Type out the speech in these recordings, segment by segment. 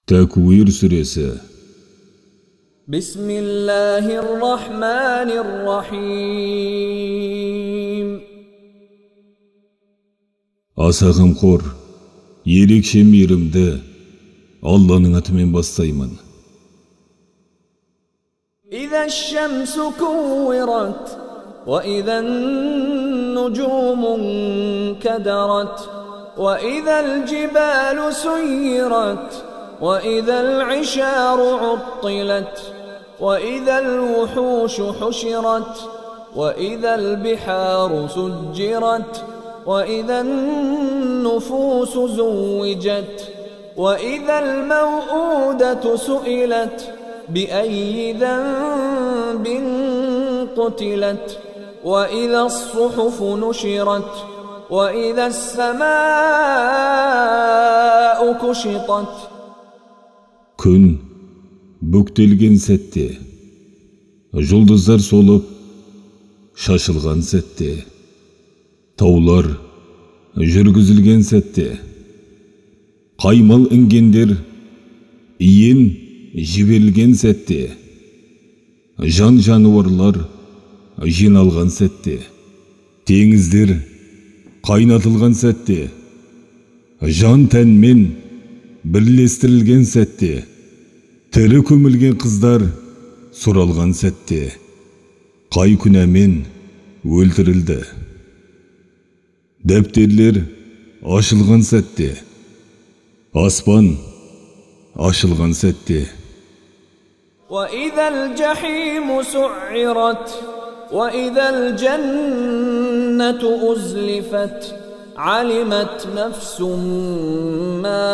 Tekwir suresi. Bismillahirrahmanirrahim. Asağımxor, ерекше мейірімді Алланың атымен бастаймын. إذا الشمس كورت وإذا النجوم انكدرت وإذا الجبال سيرت وإذا العشار عطلت وإذا الوحوش حشرت وإذا البحار سجرت وإذا النفوس زوجت وإذا الموءودة سئلت بأي ذنب قتلت وإذا الصحف نشرت وإذا السماء كشطت. Күн бүктелген сәтте, жұлдыздар солып, шашылған сәтте, таулар жүргізілген сәтте, қаймал інгендер иен жіберілген сәтте, жан жануарлар жиналған сәтте, теңіздер қайнатылған сәтте, жан тәнмен бірлестірілген сәтте, тірі көмілген қыздар сұралған сәтте, қай күнәмен өлтірілді. Дәптерлер ашылған сәтте, аспан ашылған сәтте. وإذا الجحيم سعرت وإذا الجنة أزلفت علمت نفس ما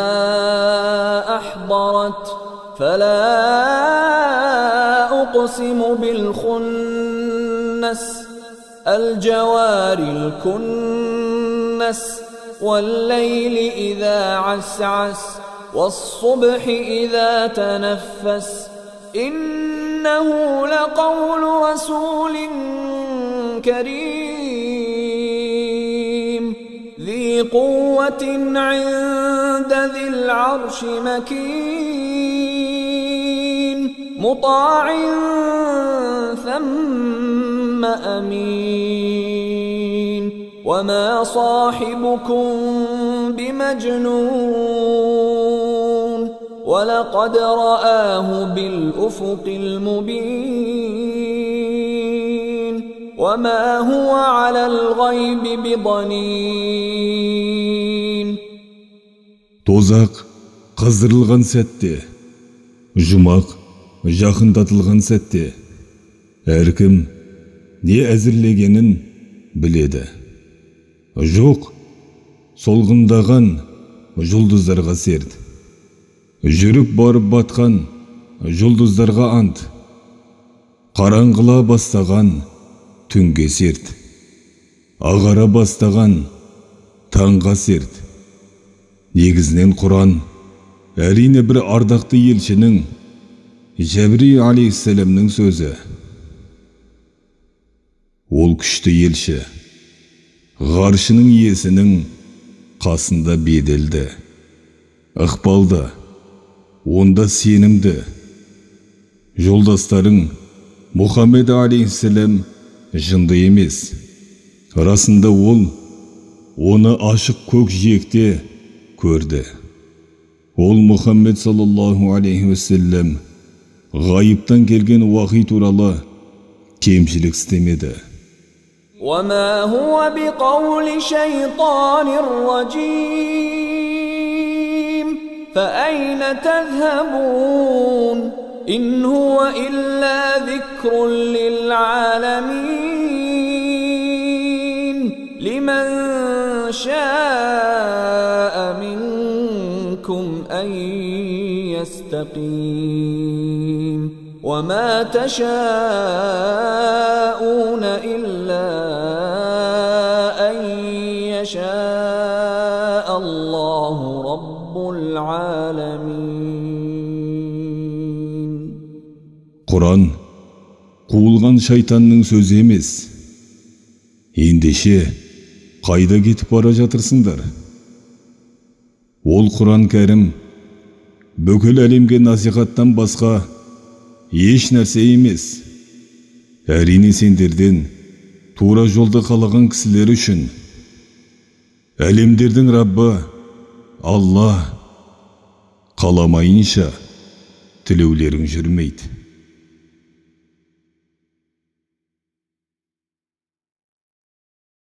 أحضرت فلا أقسم بالخنس الجوار الكنس والليل إذا عسعس والصبح إذا تنفس إنه لقول رسول كريم ذي قوة عند ذي العرش مكين مطاع ثم أمين وما صاحبكم بمجنون ولقد رآه بالأفق المبين وما هو على الغيب بضنين. Тозақ қыздырылған сәтте, жұмақ жақындатылған сәтте, әркім не әзірлегенін біледі. Жоқ, солғындаған жұлдыздарға серт. Жүріп барып батқан жұлдыздарға ант. Қараңғыла бастаған түнге серт. Ағара бастаған таңға серт. Негізінен Құран әрине бір ардақты елшінің Жәбрил алейхиссаламның сөзі. Ол күшті елші ғаршының иесінің қасында беделді, ықпалды, онда сенімді. Жолдастарың Мұхаммед алейхиссалам жынды емес. Расында ол оны ашық көк жиекте көрді. Ол Мұхаммед саллаллаху алейхи уассалам ғайыптан келген уахи туралы кемшілік істемеді. وما هو بقول شيطان رجيم فأين تذهبون إن هو إلا ذكر للعالمين لمن شاء منكم أن يستقيم وما تشاءون إلا أن يشاء الله رب العالمين. Құран қуылған шайтанның сөзі емес. Ендеше қайда кетіп бара жатырсыңдар? Ол Құран кәрім бүкіл әлемге насихаттан басқа еш нәрсе емес. Әрине сендерден тура жолды қалаған кісілер үшін әлемдердің Раббы Алла қаламайынша тілеулерің жүрмейді.